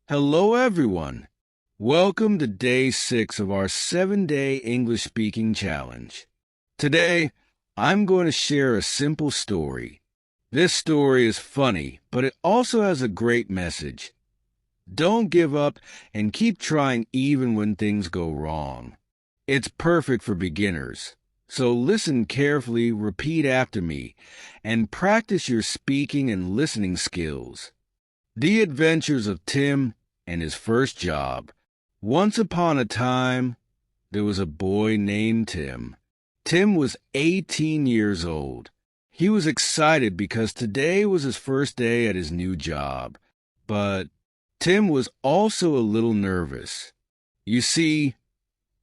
Hello, everyone. Welcome to day 6 of our 7-day English speaking challenge. Today, I'm going to share a simple story. This story is funny, but it also has a great message. Don't give up and keep trying even when things go wrong. It's perfect for beginners. So listen carefully, repeat after me, and practice your speaking and listening skills. The Adventures of Tim and His First Job. Once upon a time, there was a boy named Tim. Tim was 18 years old. He was excited because today was his first day at his new job. But Tim was also a little nervous. You see,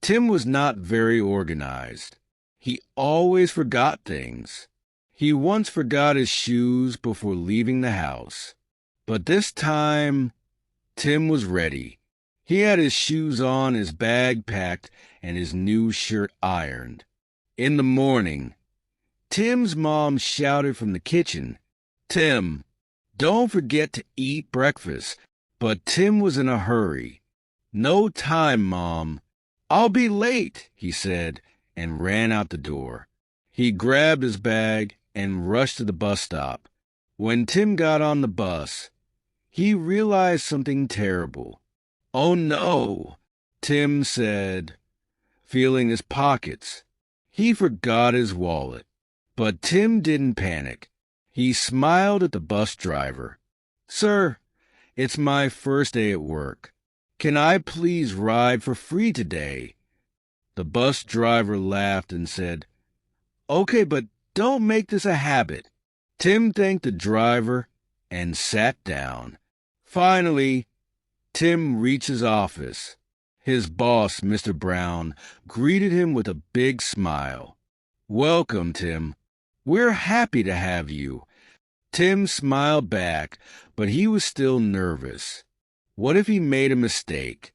Tim was not very organized. He always forgot things. He once forgot his shoes before leaving the house. But this time, Tim was ready. He had his shoes on, his bag packed, and his new shirt ironed. In the morning, Tim's mom shouted from the kitchen, "Tim, don't forget to eat breakfast." But Tim was in a hurry. "No time, Mom. I'll be late," he said, and ran out the door. He grabbed his bag and rushed to the bus stop. When Tim got on the bus, he realized something terrible. "Oh no," Tim said, feeling his pockets. He forgot his wallet. But Tim didn't panic. He smiled at the bus driver. "Sir, it's my first day at work. Can I please ride for free today?" The bus driver laughed and said, "Okay, but don't make this a habit." Tim thanked the driver and sat down. Finally, Tim reached his office. His boss, Mr. Brown, greeted him with a big smile. "Welcome, Tim. We're happy to have you." Tim smiled back, but he was still nervous. What if he made a mistake?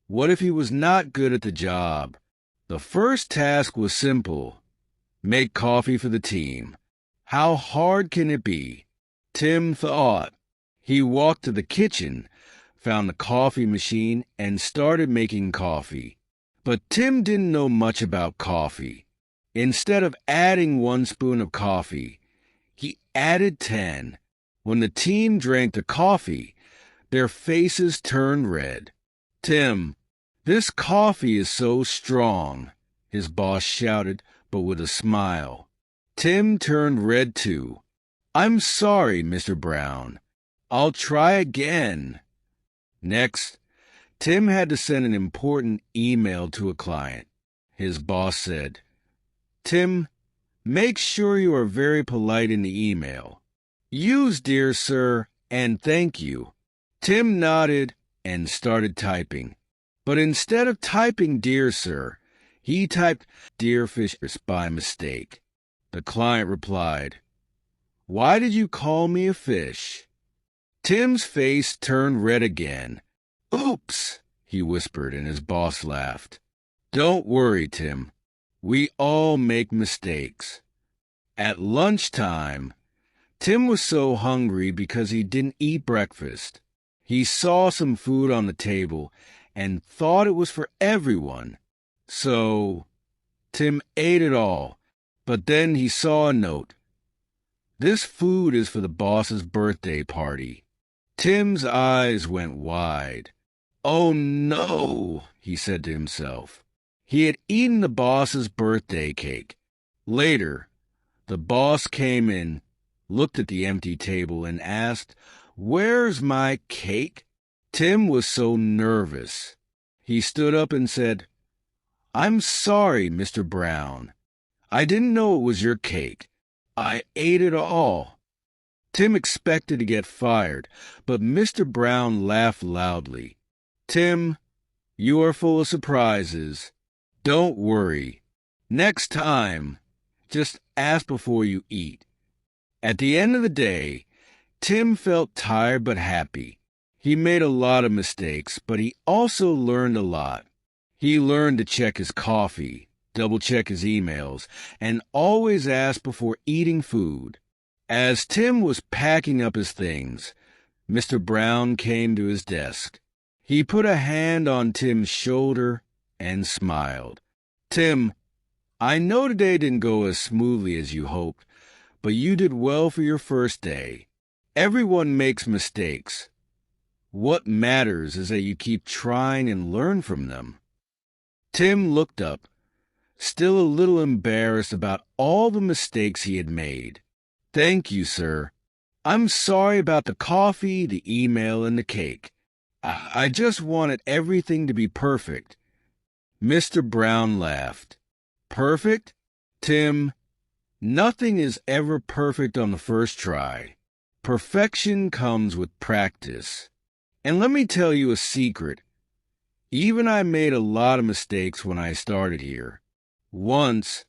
What if he was not good at the job? The first task was simple: make coffee for the team. How hard can it be? Tim thought. He walked to the kitchen, found the coffee machine, and started making coffee. But Tim didn't know much about coffee. Instead of adding 1 spoon of coffee, he added 10. When the team drank the coffee, their faces turned red. "Tim, this coffee is so strong," his boss shouted, but with a smile. Tim turned red too. "I'm sorry, Mr. Brown. I'll try again." Next, Tim had to send an important email to a client. His boss said, "Tim, make sure you are very polite in the email. Use 'dear sir' and 'thank you.'" Tim nodded and started typing. But instead of typing 'dear sir,' he typed 'dear fish' by mistake. The client replied, "Why did you call me a fish?" Tim's face turned red again. "Oops," he whispered, and his boss laughed. "Don't worry, Tim. We all make mistakes." At lunchtime, Tim was so hungry because he didn't eat breakfast. He saw some food on the table and thought it was for everyone. So Tim ate it all, but then he saw a note. "This food is for the boss's birthday party." Tim's eyes went wide. "Oh no," he said to himself. He had eaten the boss's birthday cake. Later, the boss came in, looked at the empty table, and asked, "Where's my cake?" Tim was so nervous. He stood up and said, "I'm sorry, Mr. Brown. I didn't know it was your cake. I ate it all." Tim expected to get fired, but Mr. Brown laughed loudly. "Tim, you are full of surprises. Don't worry. Next time, just ask before you eat." At the end of the day, Tim felt tired but happy. He made a lot of mistakes, but he also learned a lot. He learned to check his coffee, double-check his emails, and always ask before eating food. As Tim was packing up his things, Mr. Brown came to his desk. He put a hand on Tim's shoulder and smiled. Tim, I know today didn't go as smoothly as you hoped, but you did well for your first day. Everyone makes mistakes. What matters is that you keep trying and learn from them. Tim looked up, still a little embarrassed about all the mistakes he had made. Thank you, sir. I'm sorry about the coffee, the email, and the cake. I just wanted everything to be perfect. Mr. Brown laughed. Perfect? Tim, nothing is ever perfect on the first try. Perfection comes with practice. And let me tell you a secret. Even I made a lot of mistakes when I started here. Once,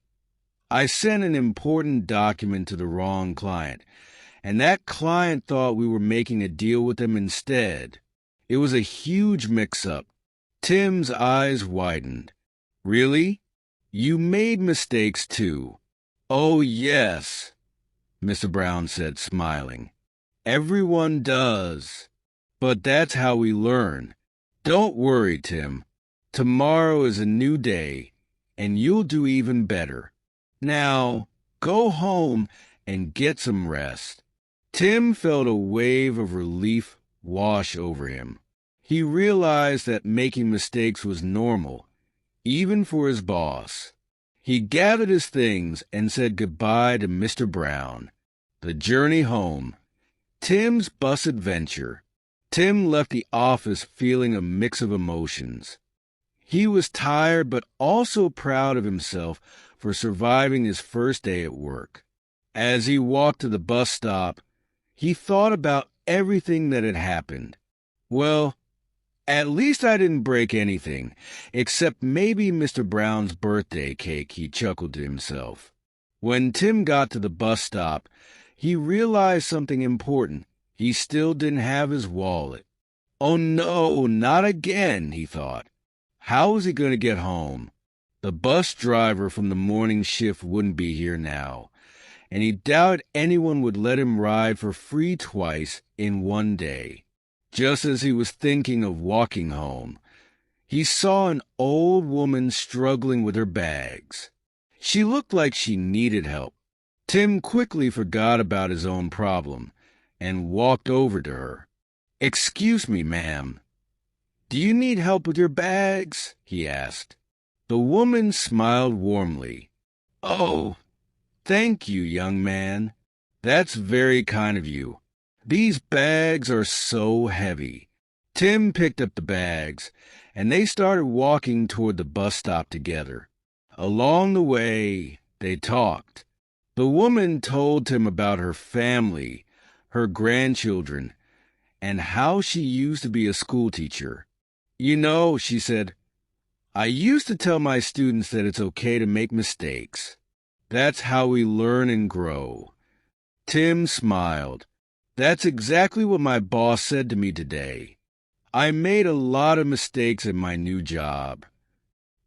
I sent an important document to the wrong client, and that client thought we were making a deal with them instead. It was a huge mix-up. Tim's eyes widened. Really? You made mistakes too? Oh, yes, Mr. Brown said, smiling. Everyone does. But that's how we learn. Don't worry, Tim. Tomorrow is a new day, and you'll do even better. Now, go home and get some rest. Tim felt a wave of relief wash over him. He realized that making mistakes was normal, even for his boss. He gathered his things and said goodbye to Mr. Brown. The journey home. Tim's bus adventure. Tim left the office feeling a mix of emotions. He was tired but also proud of himself for surviving his first day at work. As he walked to the bus stop, he thought about everything that had happened. Well, at least I didn't break anything, except maybe Mr. Brown's birthday cake, he chuckled to himself. When Tim got to the bus stop, he realized something important. He still didn't have his wallet. Oh no, not again, he thought. How was he going to get home? The bus driver from the morning shift wouldn't be here now, and he doubted anyone would let him ride for free twice in one day. Just as he was thinking of walking home, he saw an old woman struggling with her bags. She looked like she needed help. Tim quickly forgot about his own problem and walked over to her. "Excuse me, ma'am. Do you need help with your bags?" he asked. The woman smiled warmly. "Oh, thank you, young man. That's very kind of you. These bags are so heavy." Tim picked up the bags, and they started walking toward the bus stop together. Along the way, they talked. The woman told Tim about her family, her grandchildren, and how she used to be a schoolteacher. "You know," she said, "I used to tell my students that it's okay to make mistakes. That's how we learn and grow." Tim smiled. "That's exactly what my boss said to me today. I made a lot of mistakes in my new job."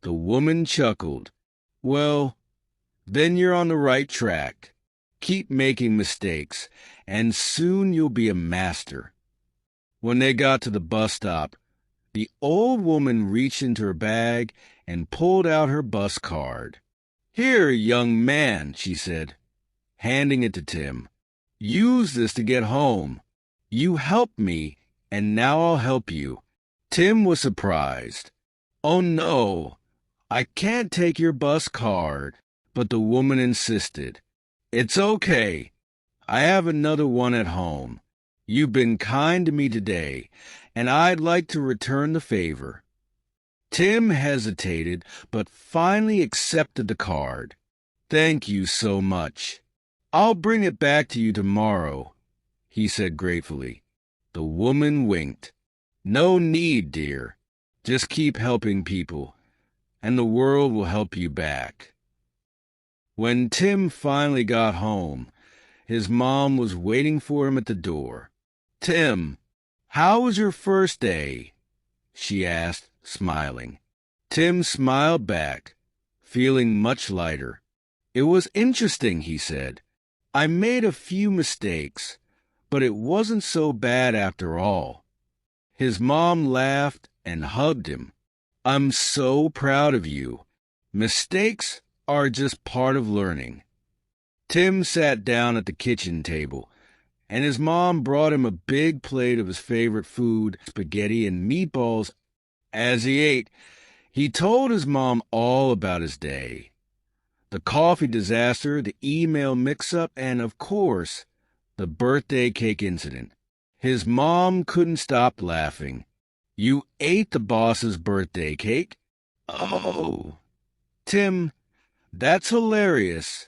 The woman chuckled. "Well, then you're on the right track. Keep making mistakes, and soon you'll be a master." When they got to the bus stop, the old woman reached into her bag and pulled out her bus card. "Here, young man," she said, handing it to Tim. "Use this to get home. You helped me, and now I'll help you." Tim was surprised. "Oh no, I can't take your bus card." But the woman insisted. "It's okay. I have another one at home. You've been kind to me today, and I'd like to return the favor." Tim hesitated, but finally accepted the card. "Thank you so much. I'll bring it back to you tomorrow," he said gratefully. The woman winked. "No need, dear. Just keep helping people, and the world will help you back." When Tim finally got home, his mom was waiting for him at the door. "Tim, how was your first day?" she asked, smiling. Tim smiled back, feeling much lighter. "It was interesting," he said. "I made a few mistakes, but it wasn't so bad after all." His mom laughed and hugged him. "I'm so proud of you. Mistakes are just part of learning." Tim sat down at the kitchen table, and his mom brought him a big plate of his favorite food, spaghetti and meatballs. As he ate, he told his mom all about his day. The coffee disaster, the email mix-up, and, of course, the birthday cake incident. His mom couldn't stop laughing. "You ate the boss's birthday cake?" "Oh, Tim, that's hilarious.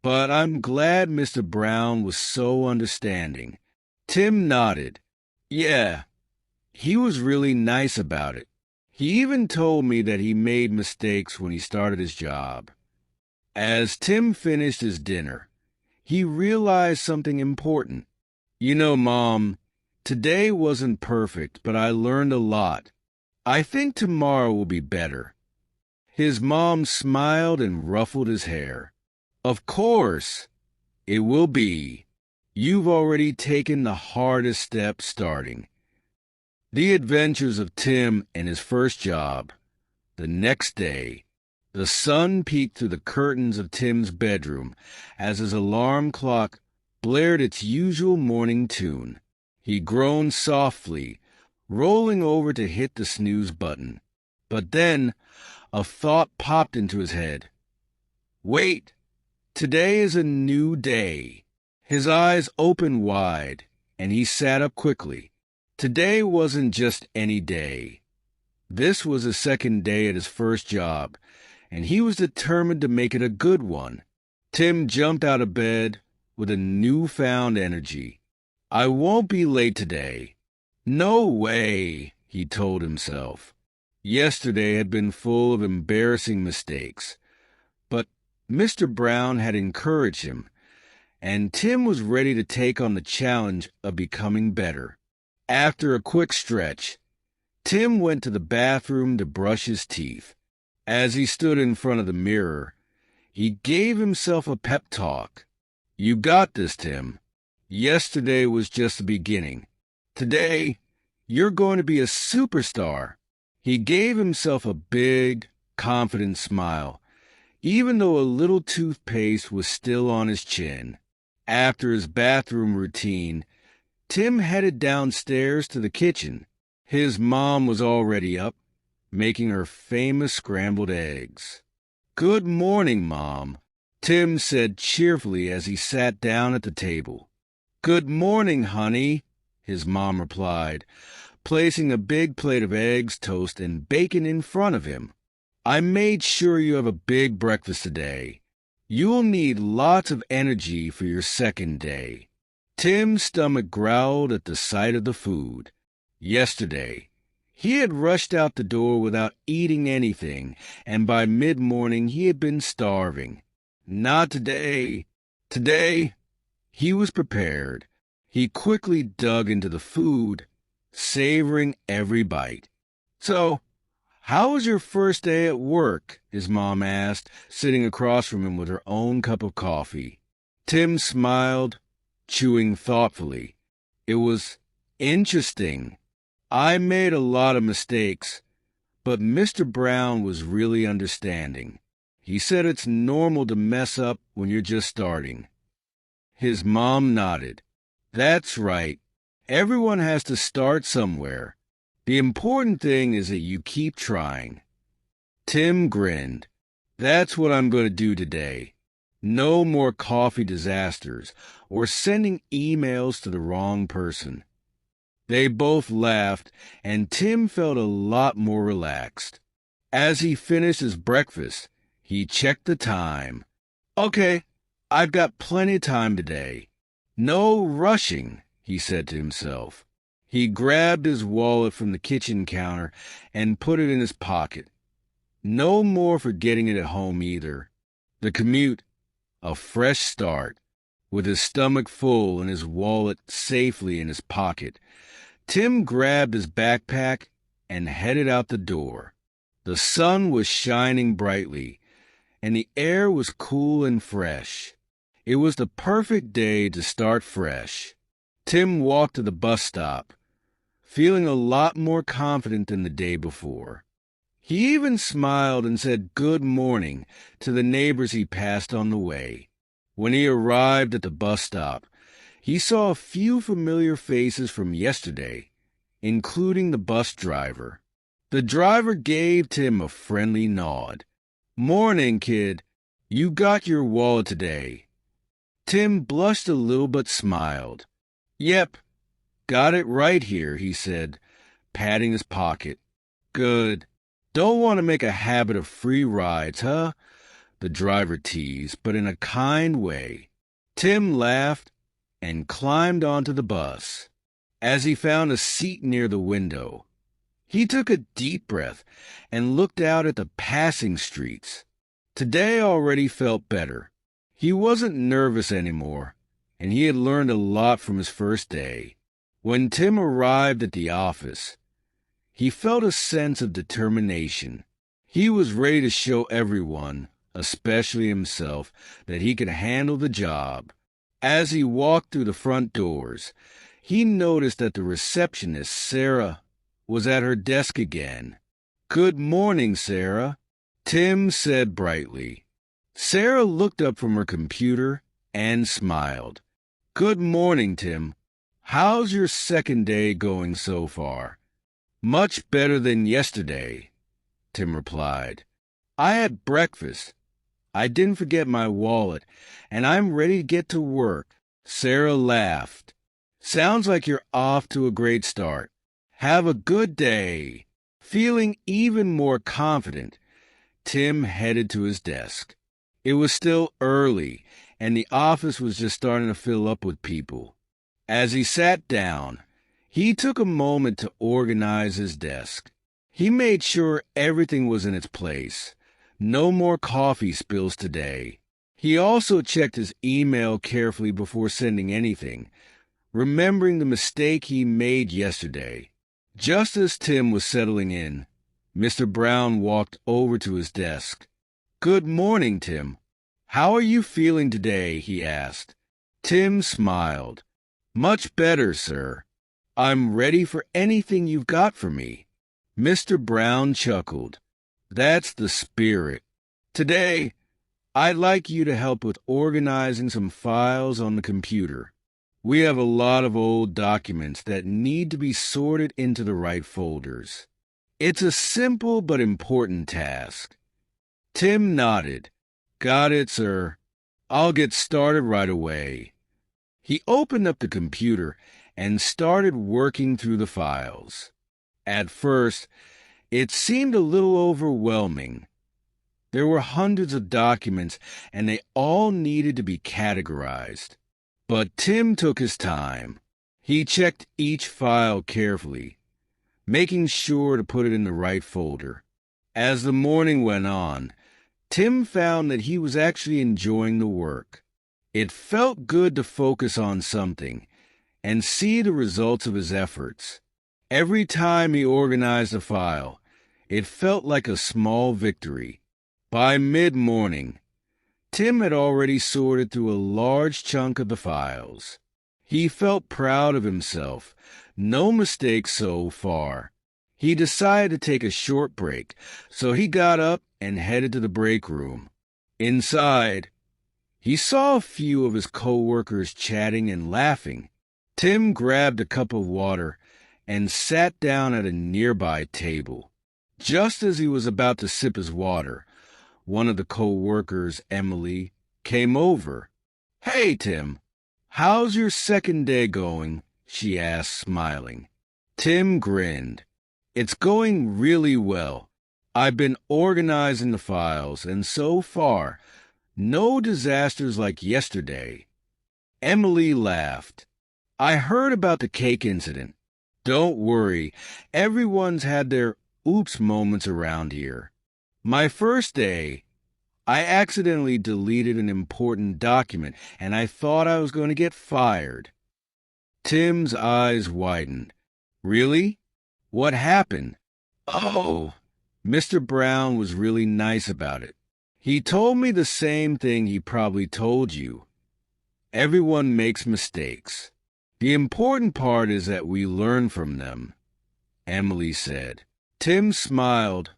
But I'm glad Mr. Brown was so understanding." Tim nodded. "Yeah, he was really nice about it. He even told me that he made mistakes when he started his job." As Tim finished his dinner, he realized something important. "You know, Mom, today wasn't perfect, but I learned a lot. I think tomorrow will be better." His mom smiled and ruffled his hair. "Of course, it will be. You've already taken the hardest step starting." The adventures of Tim and his first job. The next day, the sun peeked through the curtains of Tim's bedroom as his alarm clock blared its usual morning tune. He groaned softly, rolling over to hit the snooze button. But then a thought popped into his head. "Wait, today is a new day." His eyes opened wide, and he sat up quickly. Today wasn't just any day. This was his second day at his first job, and he was determined to make it a good one. Tim jumped out of bed with a newfound energy. "I won't be late today." "No way," he told himself. Yesterday had been full of embarrassing mistakes, but Mr. Brown had encouraged him, and Tim was ready to take on the challenge of becoming better. After a quick stretch, Tim went to the bathroom to brush his teeth. As he stood in front of the mirror, he gave himself a pep talk. "You got this, Tim. Yesterday was just the beginning. Today, you're going to be a superstar." He gave himself a big, confident smile, even though a little toothpaste was still on his chin. After his bathroom routine, Tim headed downstairs to the kitchen. His mom was already up, making her famous scrambled eggs. "Good morning, Mom," Tim said cheerfully as he sat down at the table. "Good morning, honey," his mom replied, placing a big plate of eggs, toast, and bacon in front of him. "I made sure you have a big breakfast today. You'll need lots of energy for your second day." Tim's stomach growled at the sight of the food. Yesterday, he had rushed out the door without eating anything, and by mid-morning he had been starving. Not today. Today, he was prepared. He quickly dug into the food, savoring every bite. "So, how was your first day at work?" his mom asked, sitting across from him with her own cup of coffee. Tim smiled, chewing thoughtfully. "It was interesting. I made a lot of mistakes, but Mr. Brown was really understanding. He said it's normal to mess up when you're just starting." His mom nodded. "That's right. Everyone has to start somewhere. The important thing is that you keep trying." Tim grinned. "That's what I'm going to do today. No more coffee disasters or sending emails to the wrong person." They both laughed, and Tim felt a lot more relaxed. As he finished his breakfast, he checked the time. "Okay, I've got plenty of time today. No rushing," he said to himself. He grabbed his wallet from the kitchen counter and put it in his pocket. No more forgetting it at home either. The commute, a fresh start. With his stomach full and his wallet safely in his pocket, Tim grabbed his backpack and headed out the door. The sun was shining brightly, and the air was cool and fresh. It was the perfect day to start fresh. Tim walked to the bus stop, feeling a lot more confident than the day before. He even smiled and said good morning to the neighbors he passed on the way. When he arrived at the bus stop, he saw a few familiar faces from yesterday, including the bus driver. The driver gave Tim a friendly nod. "Morning, kid. You got your wallet today." Tim blushed a little but smiled. "Yep, got it right here," he said, patting his pocket. "Good. Don't want to make a habit of free rides, huh?" the driver teased, but in a kind way. Tim laughed and climbed onto the bus. As he found a seat near the window, he took a deep breath and looked out at the passing streets. Today already felt better. He wasn't nervous anymore, and he had learned a lot from his first day. When Tim arrived at the office, he felt a sense of determination. He was ready to show everyone, especially himself, that he could handle the job. As he walked through the front doors, he noticed that the receptionist, Sarah, was at her desk again. "Good morning, Sarah," Tim said brightly. Sarah looked up from her computer and smiled. "Good morning, Tim. How's your second day going so far?" "Much better than yesterday," Tim replied. "I had breakfast. I didn't forget my wallet, and I'm ready to get to work." Sarah laughed. "Sounds like you're off to a great start. Have a good day." Feeling even more confident, Tim headed to his desk. It was still early, and the office was just starting to fill up with people. As he sat down, he took a moment to organize his desk. He made sure everything was in its place. No more coffee spills today. He also checked his email carefully before sending anything, remembering the mistake he made yesterday. Just as Tim was settling in, Mr. Brown walked over to his desk. "Good morning, Tim. How are you feeling today?" he asked. Tim smiled. "Much better, sir. I'm ready for anything you've got for me." Mr. Brown chuckled. "That's the spirit. Today, I'd like you to help with organizing some files on the computer. We have a lot of old documents that need to be sorted into the right folders. It's a simple but important task." Tim nodded. "Got it, sir. I'll get started right away." He opened up the computer and started working through the files. At first, it seemed a little overwhelming. There were hundreds of documents, and they all needed to be categorized. But Tim took his time. He checked each file carefully, making sure to put it in the right folder. As the morning went on, Tim found that he was actually enjoying the work. It felt good to focus on something and see the results of his efforts. Every time he organized a file, it felt like a small victory. By mid-morning, Tim had already sorted through a large chunk of the files. He felt proud of himself. No mistakes so far. He decided to take a short break, so he got up and headed to the break room. Inside, he saw a few of his co-workers chatting and laughing. Tim grabbed a cup of water and sat down at a nearby table. Just as he was about to sip his water, one of the co-workers, Emily, came over. "Hey, Tim, how's your second day going?" she asked, smiling. Tim grinned. "It's going really well. I've been organizing the files, and so far, no disasters like yesterday." Emily laughed. "I heard about the cake incident. Don't worry, everyone's had their oops moments around here. My first day, I accidentally deleted an important document, and I thought I was going to get fired." Tim's eyes widened. "Really? What happened?" "Oh, Mr. Brown was really nice about it. He told me the same thing he probably told you. Everyone makes mistakes. The important part is that we learn from them." Emily said. Tim smiled,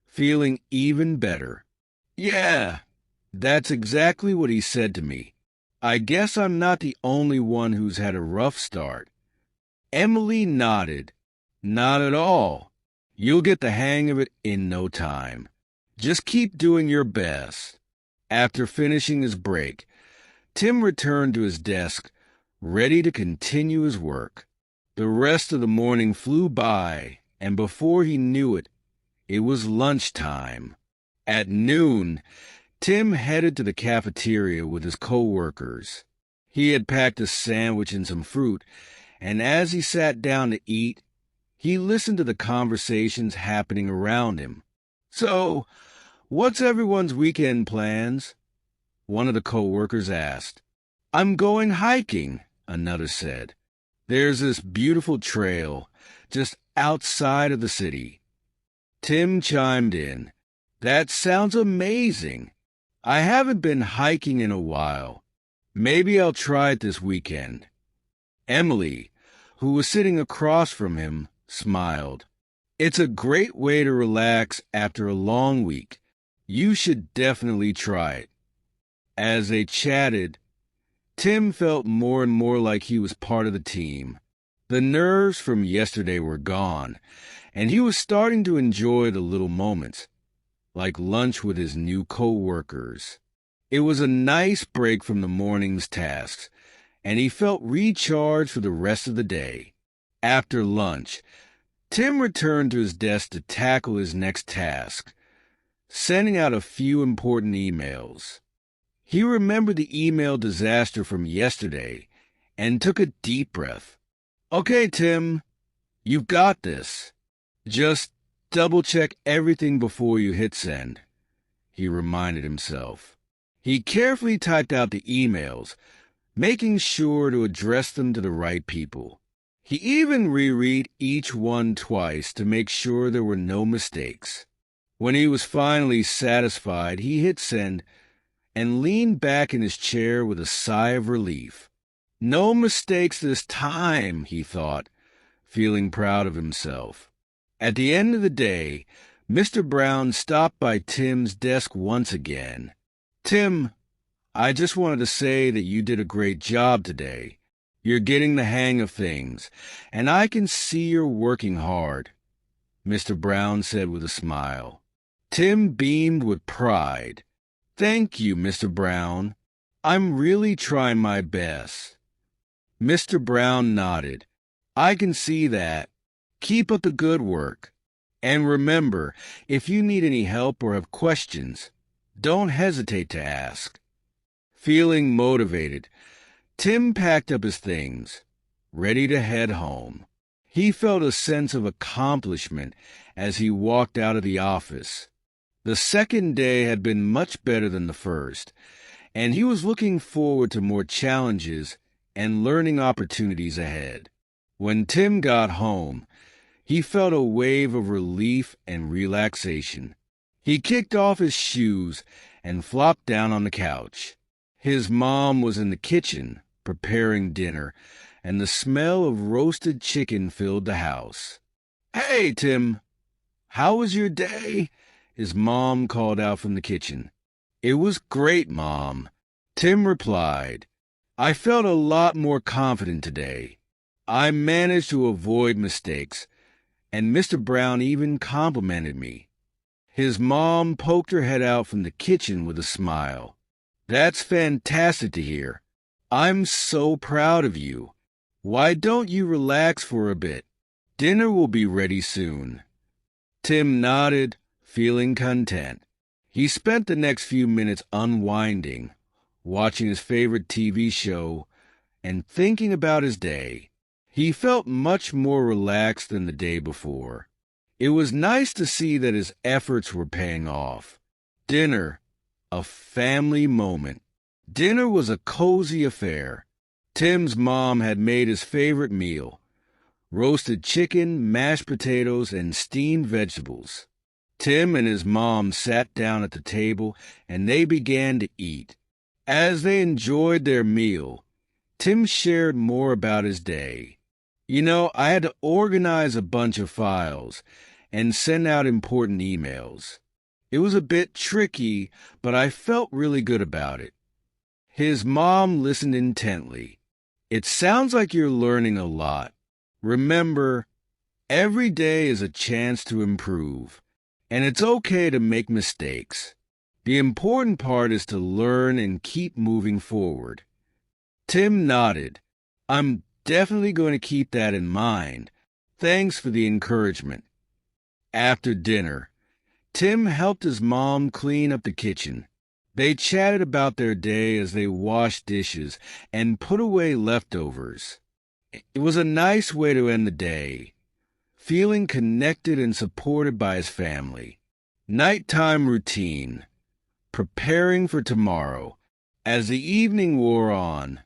feeling even better. Yeah, that's exactly what he said to me. I guess I'm not the only one who's had a rough start. Emily nodded. Not at all. You'll get the hang of it in no time. Just keep doing your best. After finishing his break, Tim returned to his desk, ready to continue his work. The rest of the morning flew by, and before he knew it, it was lunchtime. At noon, Tim headed to the cafeteria with his co-workers. He had packed a sandwich and some fruit, and as he sat down to eat, he listened to the conversations happening around him. So, what's everyone's weekend plans? One of the co-workers asked. I'm going hiking, another said. There's this beautiful trail just outside of the city. Tim chimed in. That sounds amazing. I haven't been hiking in a while. Maybe I'll try it this weekend. Emily, who was sitting across from him, smiled. It's a great way to relax after a long week. You should definitely try it. As they chatted, Tim felt more and more like he was part of the team. The nerves from yesterday were gone, and he was starting to enjoy the little moments, like lunch with his new co-workers. It was a nice break from the morning's tasks, and he felt recharged for the rest of the day. After lunch, Tim returned to his desk to tackle his next task, sending out a few important emails. He remembered the email disaster from yesterday and took a deep breath. Okay, Tim, you've got this. Just double-check everything before you hit send, he reminded himself. He carefully typed out the emails, making sure to address them to the right people. He even reread each one twice to make sure there were no mistakes. When he was finally satisfied, he hit send and leaned back in his chair with a sigh of relief. No mistakes this time, he thought, feeling proud of himself. At the end of the day, Mr. Brown stopped by Tim's desk once again. Tim, I just wanted to say that you did a great job today. You're getting the hang of things, and I can see you're working hard, Mr. Brown said with a smile. Tim beamed with pride. Thank you, Mr. Brown. I'm really trying my best. Mr. Brown nodded. I can see that. Keep up the good work. And remember, if you need any help or have questions, don't hesitate to ask. Feeling motivated, Tim packed up his things, ready to head home. He felt a sense of accomplishment as he walked out of the office. The second day had been much better than the first, and he was looking forward to more challenges and learning opportunities ahead. When Tim got home, he felt a wave of relief and relaxation. He kicked off his shoes and flopped down on the couch. His mom was in the kitchen preparing dinner, and the smell of roasted chicken filled the house. Hey, Tim, how was your day? His mom called out from the kitchen. It was great, Mom, Tim replied. I felt a lot more confident today. I managed to avoid mistakes, and Mr. Brown even complimented me. His mom poked her head out from the kitchen with a smile. That's fantastic to hear. I'm so proud of you. Why don't you relax for a bit? Dinner will be ready soon. Tim nodded, feeling content. He spent the next few minutes unwinding, watching his favorite TV show, and thinking about his day. He felt much more relaxed than the day before. It was nice to see that his efforts were paying off. Dinner, a family moment. Dinner was a cozy affair. Tim's mom had made his favorite meal: roasted chicken, mashed potatoes, and steamed vegetables. Tim and his mom sat down at the table, and they began to eat. As they enjoyed their meal, Tim shared more about his day. I had to organize a bunch of files and send out important emails. It was a bit tricky, but I felt really good about it. His mom listened intently. It sounds like you're learning a lot. Remember, every day is a chance to improve, and it's okay to make mistakes. The important part is to learn and keep moving forward. Tim nodded. I'm definitely going to keep that in mind. Thanks for the encouragement. After dinner, Tim helped his mom clean up the kitchen. They chatted about their day as they washed dishes and put away leftovers. It was a nice way to end the day, feeling connected and supported by his family. Nighttime routine. Preparing for tomorrow. As the evening wore on,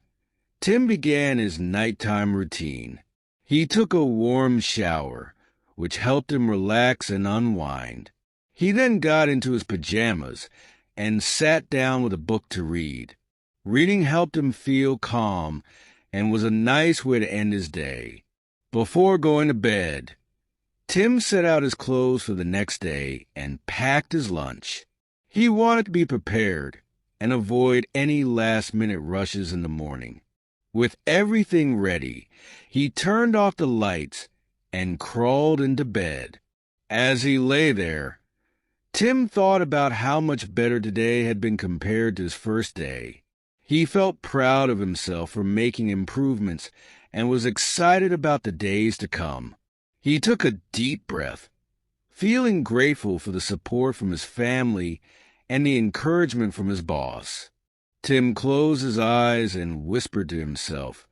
Tim began his nighttime routine. He took a warm shower, which helped him relax and unwind. He then got into his pajamas and sat down with a book to read. Reading helped him feel calm and was a nice way to end his day. Before going to bed, Tim set out his clothes for the next day and packed his lunch. He wanted to be prepared and avoid any last-minute rushes in the morning. With everything ready, he turned off the lights and crawled into bed. As he lay there, Tim thought about how much better today had been compared to his first day. He felt proud of himself for making improvements and was excited about the days to come. He took a deep breath, feeling grateful for the support from his family and the encouragement from his boss. Tim closed his eyes and whispered to himself,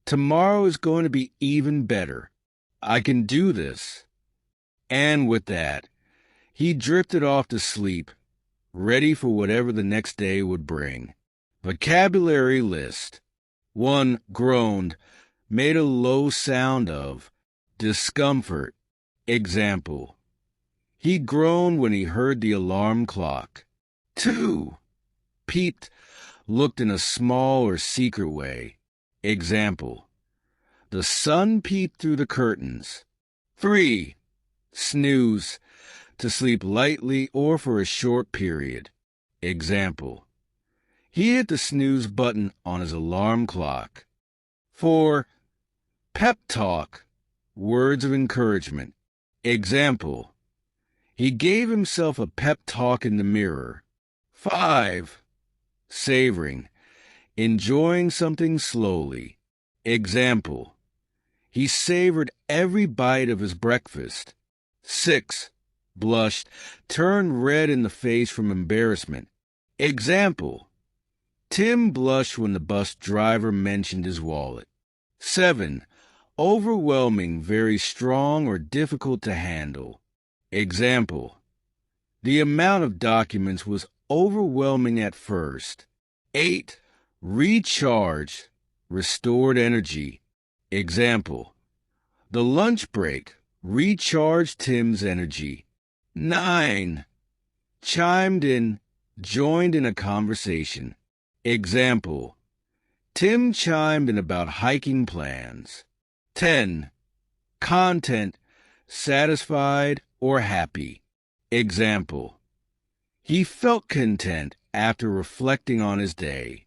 "Tomorrow is going to be even better. I can do this." And with that, he drifted off to sleep, ready for whatever the next day would bring. Vocabulary list. 1. Groaned, made a low sound of discomfort. Example: he groaned when he heard the alarm clock. 2. Peeped, looked in a small or secret way. Example: the sun peeped through the curtains. 3. Snooze, to sleep lightly or for a short period. Example: he hit the snooze button on his alarm clock. 4. Pep talk, words of encouragement. Example: he gave himself a pep talk in the mirror. 5. Savoring, enjoying something slowly. Example: he savored every bite of his breakfast. 6. Blushed, turned red in the face from embarrassment. Example: Tim blushed when the bus driver mentioned his wallet. 7. Overwhelming, very strong or difficult to handle. Example: the amount of documents was overwhelming at first. 8. Recharge, restored energy. Example: the lunch break recharged Tim's energy. 9. Chimed in, joined in a conversation. Example: Tim chimed in about hiking plans. 10. Content, satisfied or happy. Example: he felt content after reflecting on his day.